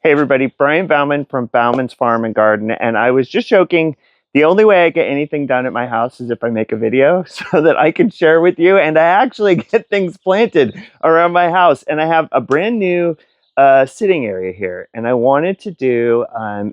Hey everybody, Brian Bauman from Bauman's Farm and Garden, and I was just joking. The only way I get anything done at my house is if I make a video so that I can share with you, and I actually get things planted around my house. And I have a brand new sitting area here, and I wanted to do,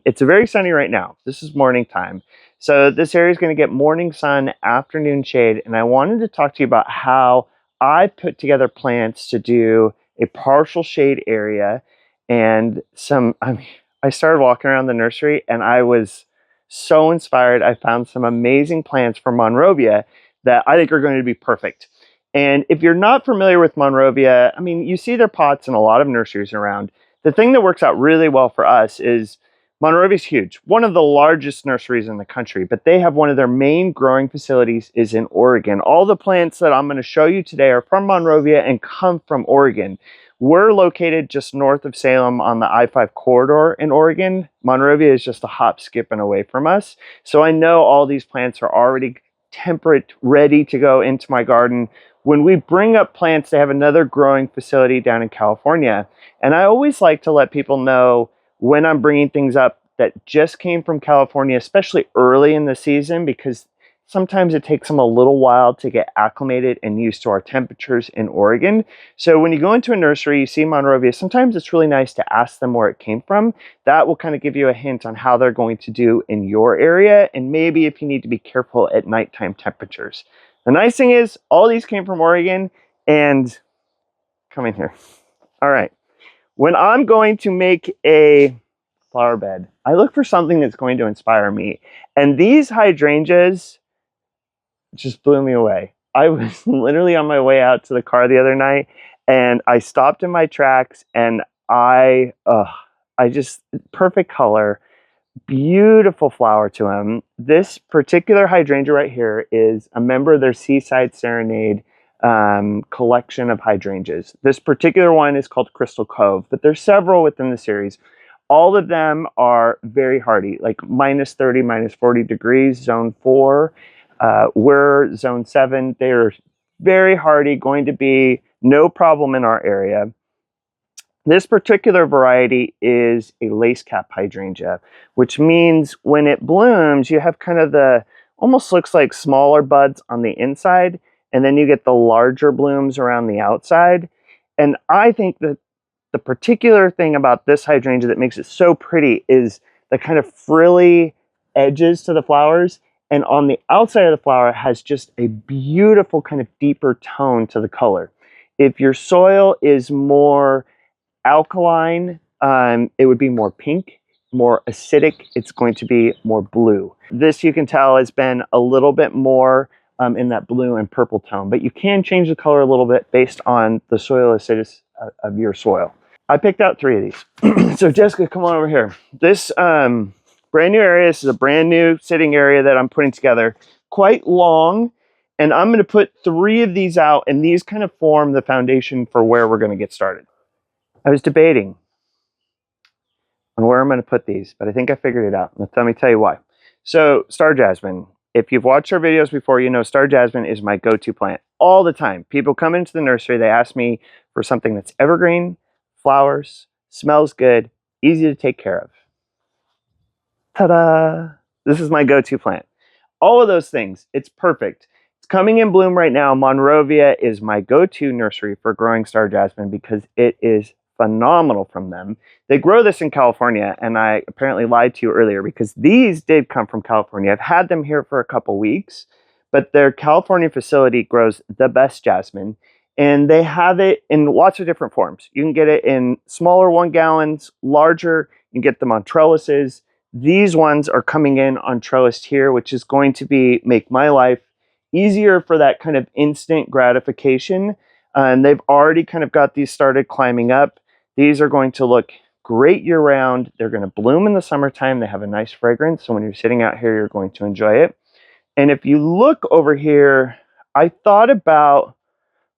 it's very sunny right now. This is morning time. So this area is going to get morning sun, afternoon shade, and I wanted to talk to you about how I put together plants to do a partial shade area and I started walking around the nursery and I was so inspired. I found some amazing plants from Monrovia that I think are going to be perfect. And if you're not familiar with Monrovia, I mean, you see their pots in a lot of nurseries around. The thing that works out really well for us is Monrovia is huge, one of the largest nurseries in the country, but they have one of their main growing facilities is in Oregon. All the plants that I'm going to show you today are from Monrovia and come from Oregon. We're located just north of Salem on the I-5 corridor in Oregon. Monrovia is just a hop, skip, and away from us. So I know all these plants are already temperate, ready to go into my garden. When we bring up plants, they have another growing facility down in California. And I always like to let people know when I'm bringing things up that just came from California, especially early in the season, because sometimes it takes them a little while to get acclimated and used to our temperatures in Oregon. So when you go into a nursery, you see Monrovia, sometimes it's really nice to ask them where it came from. That will kind of give you a hint on how they're going to do in your area, and maybe if you need to be careful at nighttime temperatures. The nice thing is all these came from Oregon, and come in here. All right. When I'm going to make a flower bed, I look for something that's going to inspire me. And these hydrangeas just blew me away. I was literally on my way out to the car the other night and I stopped in my tracks and I just, perfect color, beautiful flower to them. This particular hydrangea right here is a member of their Seaside Serenade collection of hydrangeas. This particular one is called Crystal Cove, but there's several within the series. All of them are very hardy, like minus 30, minus 40 degrees, zone 4. We're zone 7. They're very hardy, going to be no problem in our area. This particular variety is a lace cap hydrangea, which means when it blooms, you have kind of the, almost looks like smaller buds on the inside, and then you get the larger blooms around the outside. And I think that the particular thing about this hydrangea that makes it so pretty is the kind of frilly edges to the flowers. And on the outside of the flower has just a beautiful kind of deeper tone to the color. If your soil is more alkaline, it would be more pink. More acidic, it's going to be more blue. This you can tell has been a little bit more in that blue and purple tone, but you can change the color a little bit based on the soil acidity of your soil. I picked out 3 of these. So Jessica, come on over here. This brand new area, this is a brand new sitting area that I'm putting together, quite long, and I'm going to put 3 of these out, and these kind of form the foundation for where we're going to get started. I was debating on where I'm going to put these, but I think I figured it out. Let me tell you why. So Star Jasmine, if you've watched our videos before, you know Star Jasmine is my go-to plant all the time. People come into the nursery, they ask me for something that's evergreen, flowers, smells good, easy to take care of. Ta-da! This is my go-to plant. All of those things, it's perfect. It's coming in bloom right now. Monrovia is my go-to nursery for growing Star Jasmine because it is phenomenal from them. They grow this in California, and I apparently lied to you earlier because these did come from California. I've had them here for a couple weeks, but their California facility grows the best jasmine, and they have it in lots of different forms. You can get it in smaller 1 gallons, larger, you can get them on trellises. These ones are coming in on trellis here, which is going to make my life easier for that kind of instant gratification. And they've already kind of got these started climbing up. These are going to look great year round. They're going to bloom in the summertime. They have a nice fragrance. So when you're sitting out here, you're going to enjoy it. And if you look over here, I thought about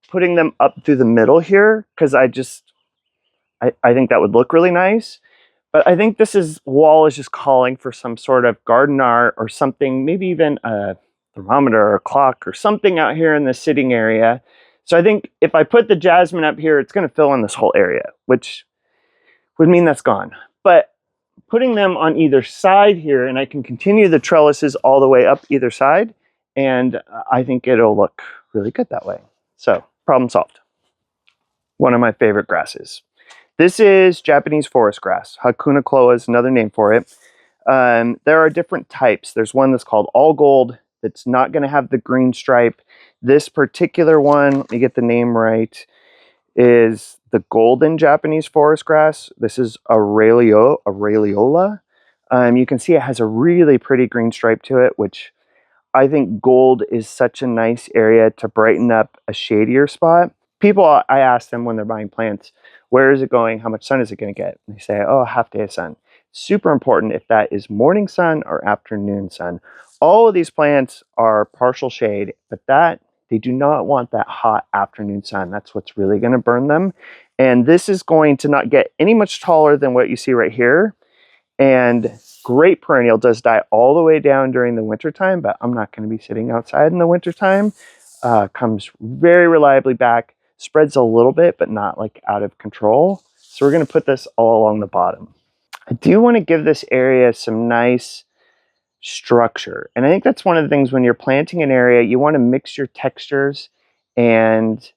putting them up through the middle here because I think that would look really nice. But I think this wall is just calling for some sort of garden art or something, maybe even a thermometer or a clock or something out here in the sitting area. So I think if I put the jasmine up here, it's going to fill in this whole area, which would mean that's gone. putting them on either side here, and I can continue the trellises all the way up either side, and I think it'll look really good that way. So, problem solved. One of my favorite grasses. This is Japanese forest grass. Hakuna Kloa is another name for it. There are different types. There's one that's called all gold that's not going to have the green stripe. This particular one, let me get the name right, is the golden Japanese forest grass. This is Aureola. You can see it has a really pretty green stripe to it, which I think gold is such a nice area to brighten up a shadier spot. People, I ask them when they're buying plants, where is it going? How much sun is it going to get? And they say, oh, a half day of sun. Super important if that is morning sun or afternoon sun. All of these plants are partial shade, but they do not want that hot afternoon sun. That's what's really going to burn them. And this is going to not get any much taller than what you see right here. And great perennial, does die all the way down during the wintertime, but I'm not going to be sitting outside in the wintertime. Comes very reliably back, spreads a little bit, but not like out of control. So we're going to put this all along the bottom. I do want to give this area some nice structure. And I think that's one of the things when you're planting an area, you want to mix your textures and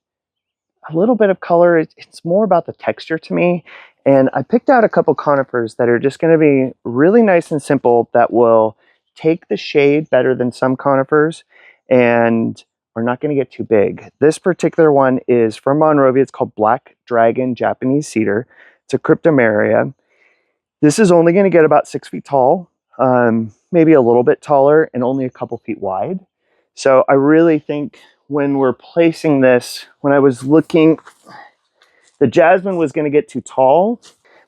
a little bit of color. It's more about the texture to me. And I picked out a couple conifers that are just going to be really nice and simple that will take the shade better than some conifers and are not going to get too big. This particular one is from Monrovia. It's called Black Dragon Japanese Cedar. It's a cryptomeria. This is only going to get about 6 feet tall, maybe a little bit taller, and only a couple feet wide. So I really think when we're placing this, when I was looking, the jasmine was going to get too tall,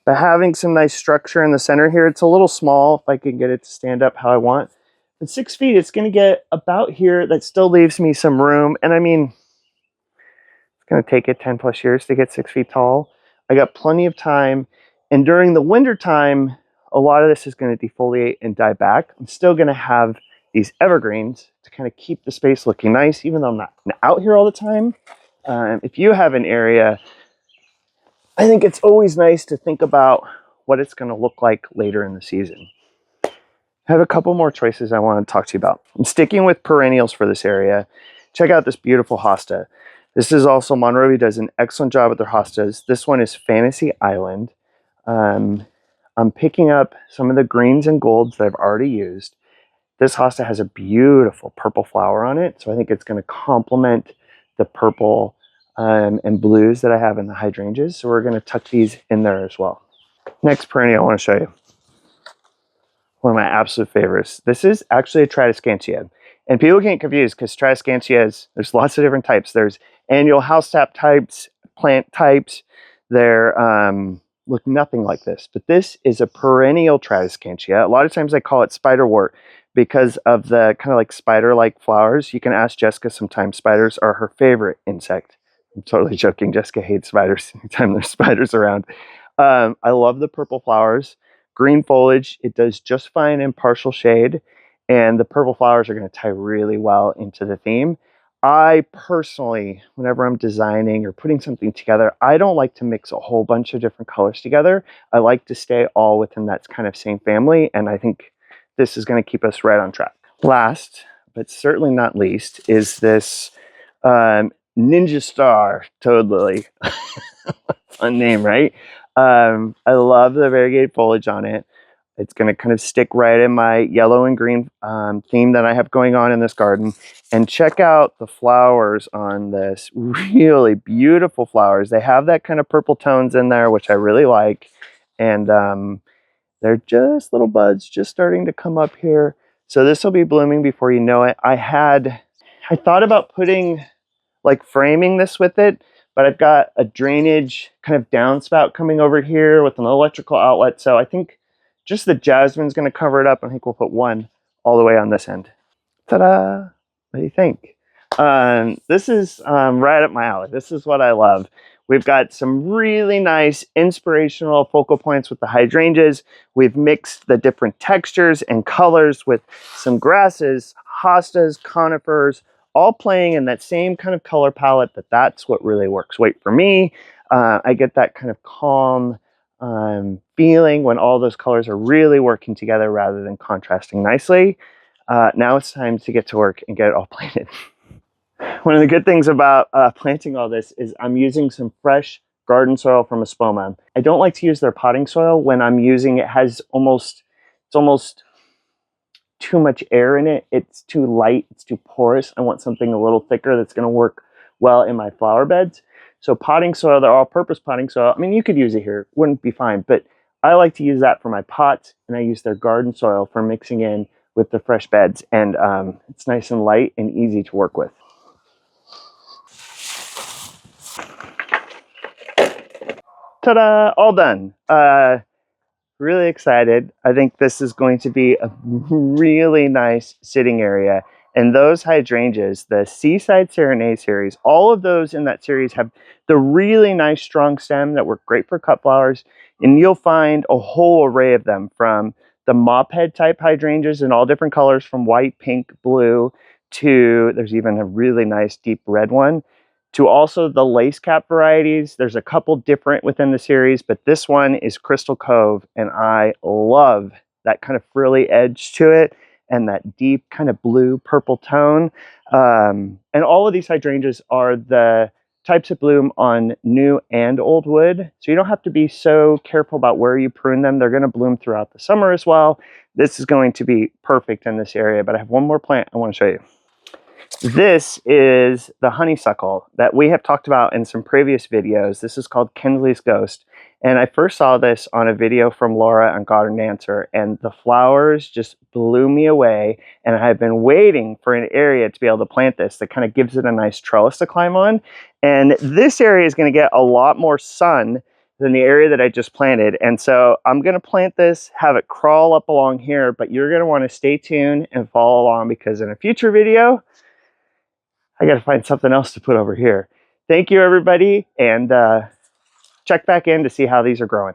but having some nice structure in the center here, it's a little small if I can get it to stand up how I want. At 6 feet, it's going to get about here. That still leaves me some room. And I mean, it's going to take it 10 plus years to get 6 feet tall. I got plenty of time. And during the winter time, a lot of this is going to defoliate and die back. I'm still going to have these evergreens to kind of keep the space looking nice, even though I'm not out here all the time. If you have an area, I think it's always nice to think about what it's going to look like later in the season. I have a couple more choices I want to talk to you about. I'm sticking with perennials for this area. Check out this beautiful hosta. This is also, Monrovia does an excellent job with their hostas. This one is Fantasy Island. I'm picking up some of the greens and golds that I've already used. This hosta has a beautiful purple flower on it, so I think it's going to complement the purple and blues that I have in the hydrangeas. So we're going to tuck these in there as well. Next perennial I want to show you. One of my absolute favorites. This is actually a Tradescantia. And people get confused because Tradescantias, there's lots of different types. There's annual housetop types, plant types. They're look nothing like this, but this is a perennial Tradescantia. A lot of times I call it spiderwort because of the kind of like spider-like flowers. You can ask Jessica sometimes. Spiders are her favorite insect. I'm totally joking. Jessica hates spiders anytime there's spiders around. I love the purple flowers. Green foliage, it does just fine in partial shade, and the purple flowers are going to tie really well into the theme. I personally, whenever I'm designing or putting something together, I don't like to mix a whole bunch of different colors together. I like to stay all within that kind of same family, and I think this is going to keep us right on track. Last, but certainly not least, is this Ninja Star Toad Lily. Fun name, right? I love the variegated foliage on it. It's going to kind of stick right in my yellow and green theme that I have going on in this garden. And check out the flowers on this. Really beautiful flowers. They have that kind of purple tones in there, which I really like. And they're just little buds just starting to come up here. So this will be blooming before you know it. I thought about putting, like, framing this with it, but I've got a drainage kind of downspout coming over here with an electrical outlet. So I think just the jasmine's going to cover it up. I think we'll put one all the way on this end. Ta-da! What do you think? This is right up my alley. This is what I love. We've got some really nice inspirational focal points with the hydrangeas. We've mixed the different textures and colors with some grasses, hostas, conifers, all playing in that same kind of color palette. That's what really works. Wait for me. I get that kind of calm, feeling when all those colors are really working together rather than contrasting nicely. Now it's time to get to work and get it all planted. One of the good things about planting all this is I'm using some fresh garden soil from Bauman. I don't like to use their potting soil when I'm using it. Has almost, it's almost too much air in it. It's too light, it's too porous. I want something a little thicker that's going to work well in my flower beds. So potting soil, they're all-purpose potting soil. I mean, you could use it here, wouldn't be fine, but I like to use that for my pots, and I use their garden soil for mixing in with the fresh beds, and it's nice and light and easy to work with. Ta-da! All done. Really excited. I think this is going to be a really nice sitting area. And those hydrangeas, the Seaside Serenade series, all of those in that series have the really nice strong stem that work great for cut flowers. And you'll find a whole array of them, from the mop head type hydrangeas in all different colors, from white, pink, blue, to there's even a really nice deep red one, to also the lace cap varieties. There's a couple different within the series, but this one is Crystal Cove, and I love that kind of frilly edge to it and that deep kind of blue purple tone. And all of these hydrangeas are the types that bloom on new and old wood, so you don't have to be so careful about where you prune them. They're going to bloom throughout the summer as well. This is going to be perfect in this area, but I have one more plant I want to show you. This is the honeysuckle that we have talked about in some previous videos. This is called Kinsley's Ghost. And I first saw this on a video from Laura on Garden Dancer, and the flowers just blew me away. And I've been waiting for an area to be able to plant this that kind of gives it a nice trellis to climb on. And this area is going to get a lot more sun than the area that I just planted. And so I'm going to plant this, have it crawl up along here, but you're going to want to stay tuned and follow along, because in a future video, I got to find something else to put over here. Thank you, everybody, and check back in to see how these are growing.